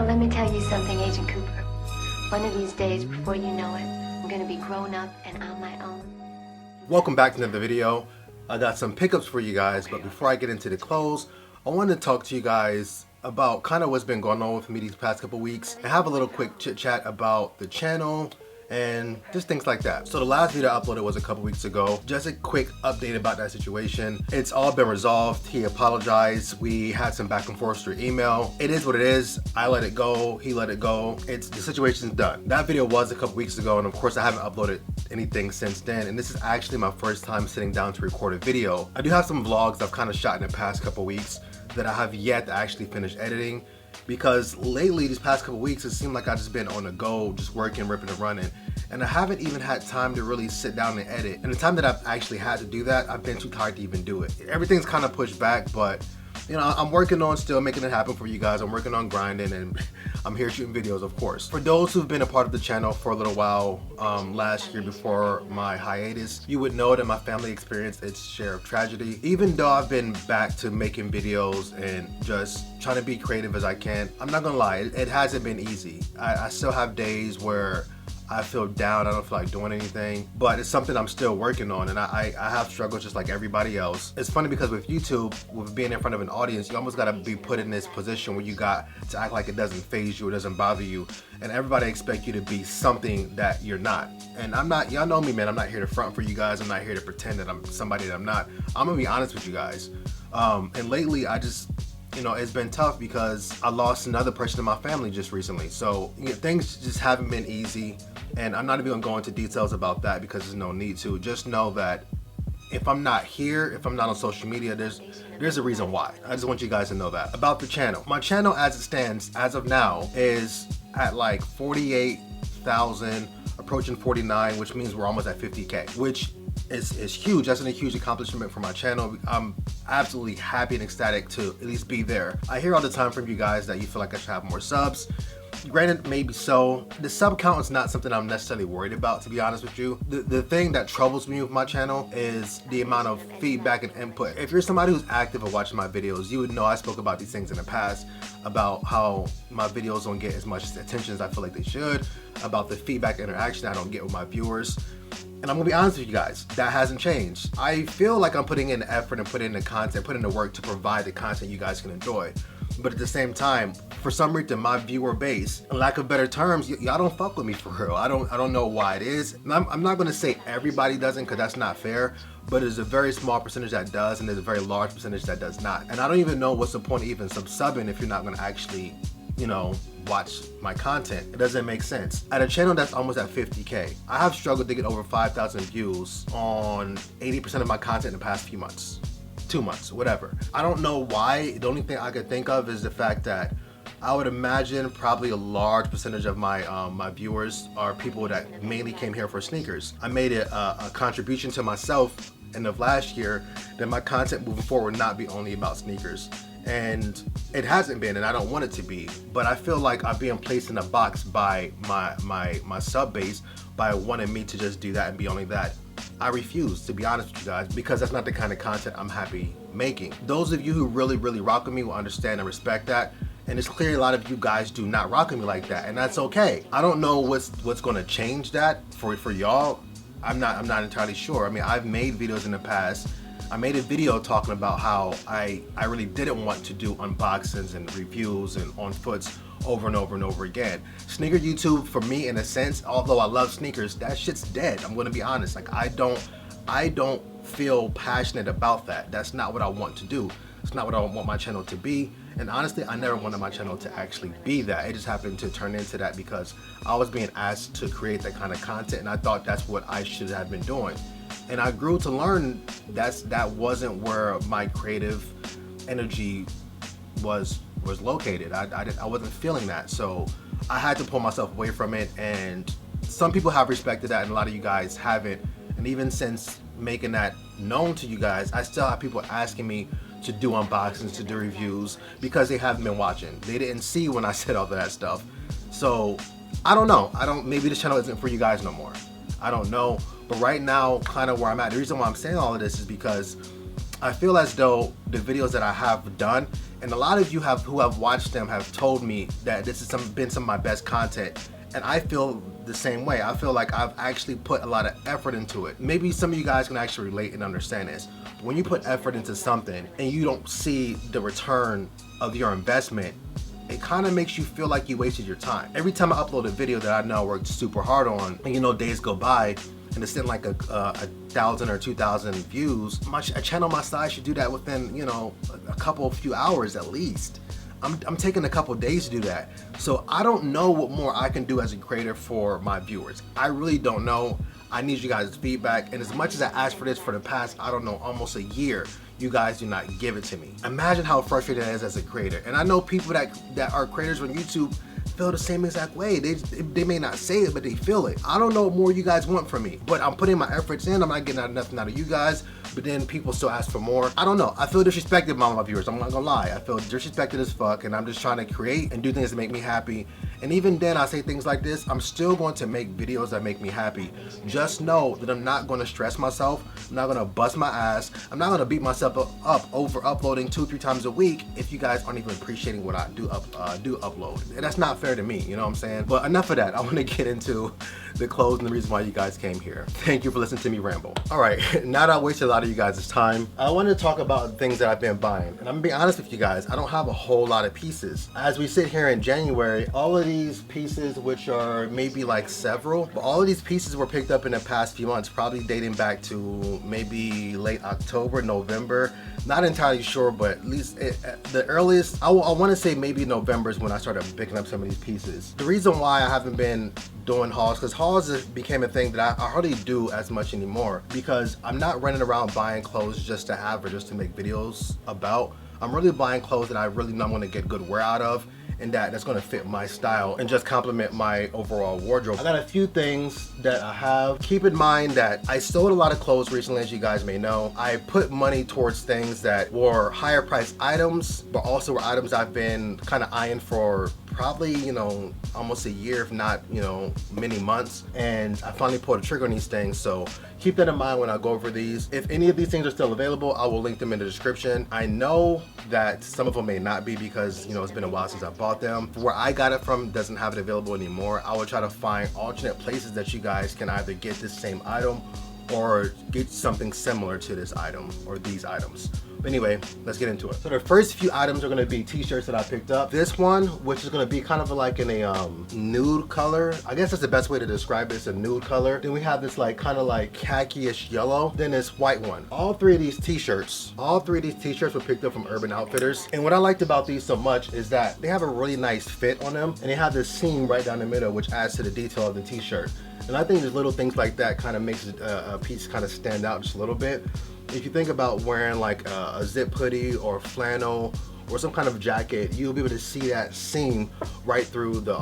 Well, let me tell you something, Agent Cooper. One of these days, before you know it, I'm gonna be grown up and on my own. Welcome back to another video. I got some pickups for you guys, but before I get into the clothes, I wanted to talk to you guys about kind of what's been going on with me these past couple weeks and have a little quick chit chat about the channel and just things like that. So the last video I uploaded was a couple weeks ago. Just a quick update about that situation. It's all been resolved. He apologized. We had some back and forth through email. It is what it is. I let it go. He let it go. The situation's done. That video was a couple weeks ago, and of course I haven't uploaded anything since then. And this is actually my first time sitting down to record a video. I do have some vlogs I've kind of shot in the past couple weeks that I have yet to actually finish editing, because lately, these past couple weeks, it seemed like I've just been on the go, just working, ripping and running, and I haven't even had time to really sit down and edit. And the time that I've actually had to do that, I've been too tired to even do it. Everything's kind of pushed back, but you know, I'm working on still making it happen for you guys. I'm working on grinding, and I'm here shooting videos, of course. For those who've been a part of the channel for a little while, last year before my hiatus, you would know that my family experienced its share of tragedy. Even though I've been back to making videos and just trying to be creative as I can, I'm not gonna lie, it hasn't been easy. I still have days where I feel down, I don't feel like doing anything, but it's something I'm still working on, and I have struggles just like everybody else. It's funny because with YouTube, with being in front of an audience, you almost gotta be put in this position where you got to act like it doesn't faze you, it doesn't bother you, and everybody expects you to be something that you're not. And I'm not, y'all know me, man, I'm not here to front for you guys, I'm not here to pretend that I'm somebody that I'm not. I'm gonna be honest with you guys. And lately, I just, you know, it's been tough because I lost another person in my family just recently. So you know, things just haven't been easy. And I'm not even gonna go into details about that because there's no need to. Just know that if I'm not here, if I'm not on social media, there's a reason why. I just want you guys to know that. About the channel. My channel as it stands, as of now, is at like 48,000, approaching 49, which means we're almost at 50K, which is huge. That's a huge accomplishment for my channel. I'm absolutely happy and ecstatic to at least be there. I hear all the time from you guys that you feel like I should have more subs. Granted, maybe so. The sub count is not something I'm necessarily worried about, to be honest with you. The thing that troubles me with my channel is the amount of feedback and input. If you're somebody who's active or watching my videos, you would know I spoke about these things in the past, about how my videos don't get as much attention as I feel like they should, about the feedback interaction I don't get with my viewers. And I'm gonna be honest with you guys, that hasn't changed. I feel like I'm putting in the effort and putting in the content, putting in the work to provide the content you guys can enjoy. But at the same time, for some reason, my viewer base, in lack of better terms, y'all don't fuck with me for real. I don't know why it is. And I'm not gonna say everybody doesn't, because that's not fair, but there's a very small percentage that does, and there's a very large percentage that does not. And I don't even know what's the point of even subbing if you're not gonna actually, you know, watch my content. It doesn't make sense. At a channel that's almost at 50K, I have struggled to get over 5,000 views on 80% of my content in the past few months. 2 months, whatever. I don't know why. The only thing I could think of is the fact that I would imagine probably a large percentage of my my viewers are people that mainly came here for sneakers. I made a contribution to myself end of last year that my content moving forward would not be only about sneakers. And it hasn't been, and I don't want it to be, but I feel like I'm being placed in a box by my sub base by wanting me to just do that and be only that. I refuse, to be honest with you guys, because that's not the kind of content I'm happy making. Those of you who really rock with me will understand and respect that, and it's clear a lot of you guys do not rock with me like that, and that's okay. I don't know what's going to change that for y'all. I'm not entirely sure. I mean, I've made videos in the past. I made a video talking about how I really didn't want to do unboxings and reviews and on foots over and over again. Sneaker YouTube, for me, in a sense, although I love sneakers, that shit's dead. I'm gonna be honest. Like, I don't feel passionate about that. That's not what I want to do. It's not what I want my channel to be. And honestly, I never wanted my channel to actually be that. It just happened to turn into that because I was being asked to create that kind of content, and I thought that's what I should have been doing. And I grew to learn that wasn't where my creative energy was located. I wasn't feeling that, so I had to pull myself away from it. And some people have respected that, and a lot of you guys haven't. And even since making that known to you guys, I still have people asking me to do unboxings, to do reviews, because they haven't been watching. They didn't see when I said all of that stuff. So I don't know. Maybe this channel isn't for you guys no more. I don't know. But right now, kind of where I'm at, the reason why I'm saying all of this is because I feel as though the videos that I have done And a lot of you who have watched them have told me that this has been some of my best content. And I feel the same way. I feel like I've actually put a lot of effort into it. Maybe some of you guys can actually relate and understand this. When you put effort into something and you don't see the return of your investment, it kind of makes you feel like you wasted your time. Every time I upload a video that I know I worked super hard on, and days go by, and it's in like a 1,000 or 2,000 views, a channel my size should do that within, a few hours at least. I'm taking a couple days to do that. So I don't know what more I can do as a creator for my viewers. I really don't know. I need you guys' feedback. And as much as I asked for this for the past, I don't know, almost a year, you guys do not give it to me. Imagine how frustrating that is as a creator. And I know people that are creators on YouTube feel the same exact way. They may not say it, but they feel it. I don't know what more you guys want from me, but I'm putting my efforts in. I'm not getting nothing out of you guys, but then people still ask for more. I don't know. I feel disrespected by my viewers. I'm not gonna lie. I feel disrespected as fuck, and I'm just trying to create and do things that make me happy. And even then, I say things like this, I'm still going to make videos that make me happy. Just know that I'm not going to stress myself. I'm not going to bust my ass. I'm not going to beat myself up over uploading 2-3 times a week if you guys aren't even appreciating what I do upload. And that's not fair to me, you know what I'm saying? But enough of that. I want to get into the clothes and the reason why you guys came here. Thank you for listening to me ramble. All right, now that I wasted a lot of you guys' time, I want to talk about things that I've been buying. And I'm gonna be honest with you guys, I don't have a whole lot of pieces. As we sit here in January, all of these pieces, which are maybe like several, but all of these pieces were picked up in the past few months, probably dating back to maybe late October, November. Not entirely sure, but at least the earliest, I want to say maybe November is when I started picking up some of these pieces. The reason why I haven't been doing hauls, because hauls became a thing that I hardly do as much anymore, because I'm not running around buying clothes just to have or just to make videos about. I'm really buying clothes that I really know I'm going to get good wear out of, and that's going to fit my style and just complement my overall wardrobe. I got a few things that I have. Keep in mind that I sold a lot of clothes recently, as you guys may know. I put money towards things that were higher priced items, but also were items I've been kind of eyeing for probably, almost a year, if not, many months. And I finally pulled the trigger on these things. So keep that in mind when I go over these. If any of these things are still available, I will link them in the description. I know that some of them may not be because, it's been a while since I bought them. Where I got it from doesn't have it available anymore. I will try to find alternate places that you guys can either get this same item or get something similar to this item or these items. But anyway, let's get into it. So the first few items are going to be t-shirts that I picked up. This one, which is going to be kind of like in a nude color. I guess that's the best way to describe it. It's a nude color. Then we have this kind of like khaki-ish yellow. Then this white one. All three of these t-shirts were picked up from Urban Outfitters. And what I liked about these so much is that they have a really nice fit on them. And they have this seam right down the middle, which adds to the detail of the t-shirt. And I think just little things like that kind of makes a piece kind of stand out just a little bit. If you think about wearing like a zip hoodie or flannel or some kind of jacket, you'll be able to see that seam right through the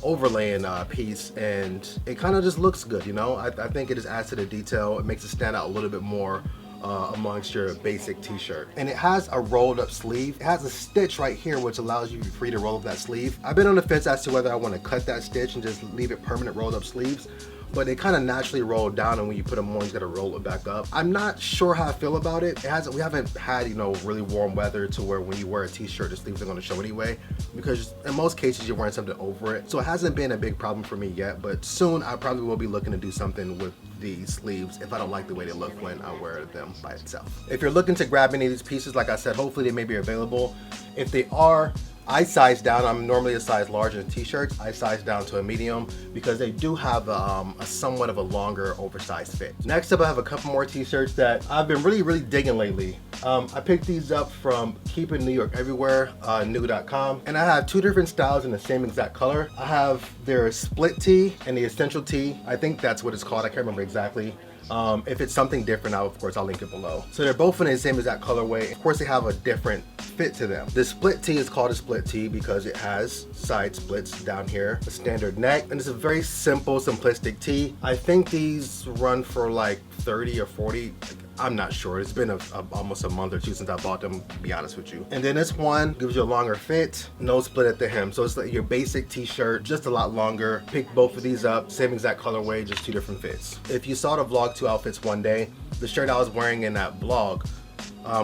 overlaying piece, and it kind of just looks good, I think it just adds to the detail. It makes it stand out a little bit more amongst your basic t-shirt. And it has a rolled up sleeve. It has a stitch right here which allows you to be free to roll up that sleeve. I've been on the fence as to whether I want to cut that stitch and just leave it permanent rolled up sleeves, but they kind of naturally roll down, and when you put them on, you gotta roll it back up. I'm not sure how I feel about it. We haven't had, really warm weather to where when you wear a t-shirt, the sleeves are gonna show anyway, because in most cases you're wearing something over it. So it hasn't been a big problem for me yet, but soon I probably will be looking to do something with these sleeves if I don't like the way they look when I wear them by itself. If you're looking to grab any of these pieces, like I said, hopefully they may be available. If they are, I size down. I'm normally a size large in t-shirts. I size down to a medium because they do have a somewhat of a longer oversized fit. Next up, I have a couple more t-shirts that I've been really digging lately. I picked these up from Keeping New York Everywhere, new.com, and I have two different styles in the same exact color. I have their split tee and the essential tee. I think that's what it's called. I can't remember exactly. If it's something different, I'll link it below. So they're both in the same exact colorway. Of course, they have a different fit to them. The split tee is called a split tee because it has side splits down here, a standard neck, and it's a very simple, simplistic tee. I think these run for like 30 or 40. I'm not sure. It's been almost a month or two since I bought them, to be honest with you. And then this one gives you a longer fit, no split at the hem. So it's like your basic t-shirt, just a lot longer. Pick both of these up, same exact colorway, just two different fits. If you saw the vlog 2 outfits one day, the shirt I was wearing in that vlog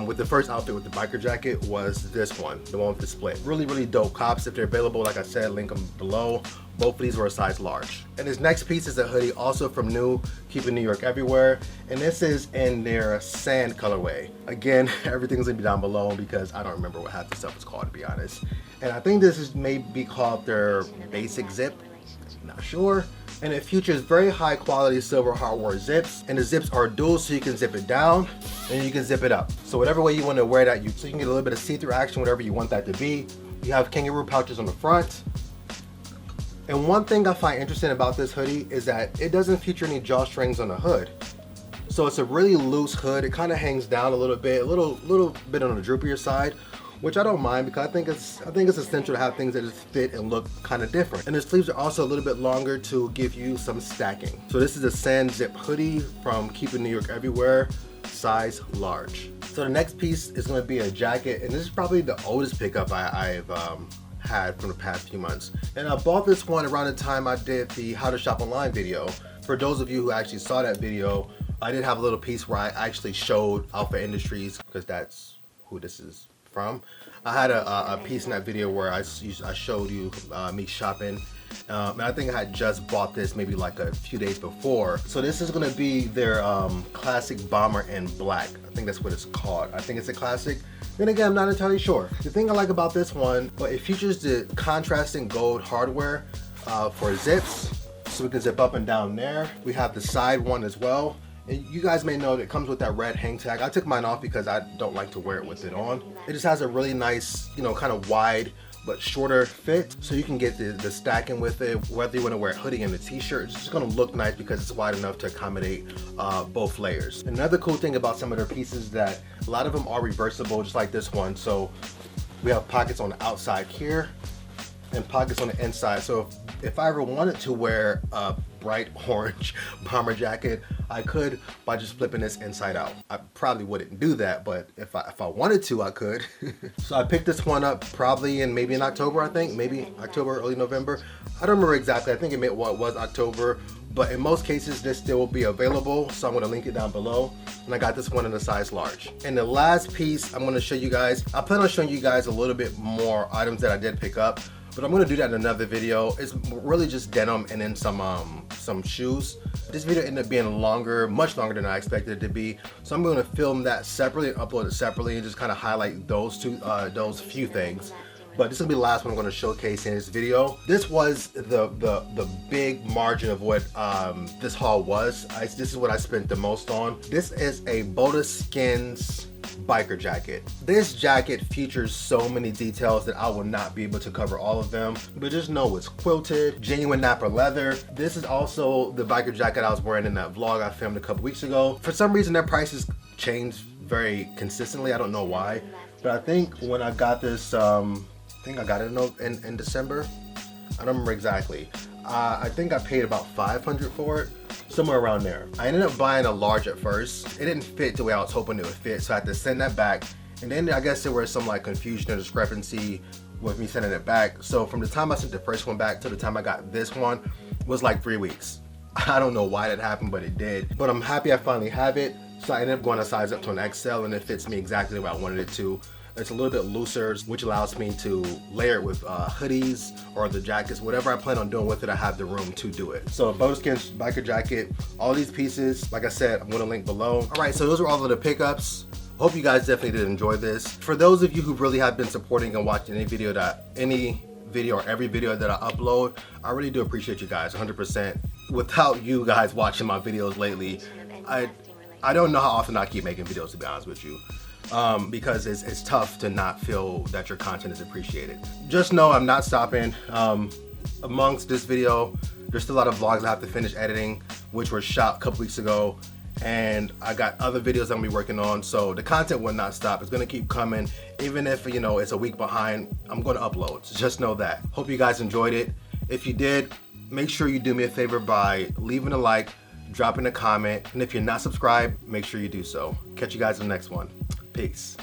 with the first outfit with the biker jacket was this one, the one with the split. Really, really dope. Cops, if they're available, like I said, link them below. Both of these were a size large. And this next piece is a hoodie, also from New, keeping New York everywhere. And this is in their sand colorway. Again, everything's gonna be down below because I don't remember what half the stuff is called, to be honest. And I think this is maybe called their basic zip, not sure. And it features very high quality silver hardware zips, and the zips are dual, so you can zip it down and you can zip it up. So whatever way you want to wear that, so you can get a little bit of see-through action, whatever you want that to be. You have kangaroo pouches on the front. And one thing I find interesting about this hoodie is that it doesn't feature any drawstrings on the hood. So it's a really loose hood. It kind of hangs down a little bit, a little bit on the droopier side, which I don't mind because I think it's essential to have things that just fit and look kind of different. And the sleeves are also a little bit longer to give you some stacking. So this is a sand zip hoodie from Keeping New York Everywhere, size large. So the next piece is going to be a jacket, and this is probably the oldest pickup I've had from the past few months. And I bought this one around the time I did the how to shop online video. For those of you who actually saw that video, I did have a little piece where I actually showed Alpha Industries, because that's who this is from. I had a piece in that video where I showed you me shopping, and I think I had just bought this maybe like a few days before. So this is going to be their classic bomber in black. I think that's what it's called. I think it's a classic. Then again, I'm not entirely sure. The thing I like about this one, but it features the contrasting gold hardware for zips, so we can zip up and down there. We have the side one as well. And you guys may know that it comes with that red hang tag. I took mine off because I don't like to wear it with it on. It just has a really nice, you know, kind of wide but shorter fit, so you can get the stacking with it, whether you want to wear a hoodie and a t-shirt. It's just going to look nice because it's wide enough to accommodate both layers. Another cool thing about some of their pieces is that a lot of them are reversible, just like this one. So we have pockets on the outside here and pockets on the inside. So if I ever wanted to wear a bright orange bomber jacket, I could by just flipping this inside out. I probably wouldn't do that, but if I wanted to, I could. So I picked this one up probably maybe in October, I think, maybe October, early November. I don't remember exactly. I think it was October, but in most cases this still will be available, so I'm going to link it down below. And I got this one in a size large. And the last piece I'm going to show you guys, I plan on showing you guys a little bit more items that I did pick up, but I'm gonna do that in another video. It's really just denim and then some shoes. This video ended up being longer, much longer than I expected it to be. So I'm gonna film that separately and upload it separately and just kind of highlight those few things. But this is gonna be the last one I'm gonna showcase in this video. This was the big margin of what this haul was. This is what I spent the most on. This is a Boda Skins biker jacket. This jacket features so many details that I will not be able to cover all of them, but just know it's quilted, genuine napper leather. This is also the biker jacket I was wearing in that vlog I filmed a couple weeks ago. For some reason their prices change very consistently. I don't know why, but I think when I got this, I think I got it in December. I don't remember exactly. I think I paid about $500 for it, somewhere around there. I ended up buying a large at first. It didn't fit the way I was hoping it would fit, so I had to send that back. And then I guess there was some like confusion or discrepancy with me sending it back. So from the time I sent the first one back to the time I got this one was like 3 weeks. I don't know why that happened, but it did. But I'm happy I finally have it. So I ended up going a size up to an XL, and it fits me exactly the way I wanted it to. It's a little bit looser, which allows me to layer it with hoodies or the jackets, whatever I plan on doing with it. I have the room to do it. So Boda Skins biker jacket, all these pieces, like I said, I'm gonna link below. All right, so those are all of the pickups. Hope you guys definitely did enjoy this. For those of you who really have been supporting and watching any video or every video that I upload, I really do appreciate you guys 100%. Without you guys watching my videos lately, I don't know how often I keep making videos, to be honest with you. Because it's tough to not feel that your content is appreciated. Just know I'm not stopping. Amongst this video, there's still a lot of vlogs I have to finish editing, which were shot a couple weeks ago, and I got other videos I'm gonna be working on, so the content will not stop. It's gonna keep coming, even if it's a week behind. I'm gonna upload, so just know that. Hope you guys enjoyed it. If you did, make sure you do me a favor by leaving a like, dropping a comment, and if you're not subscribed, make sure you do so. Catch you guys in the next one. Peace.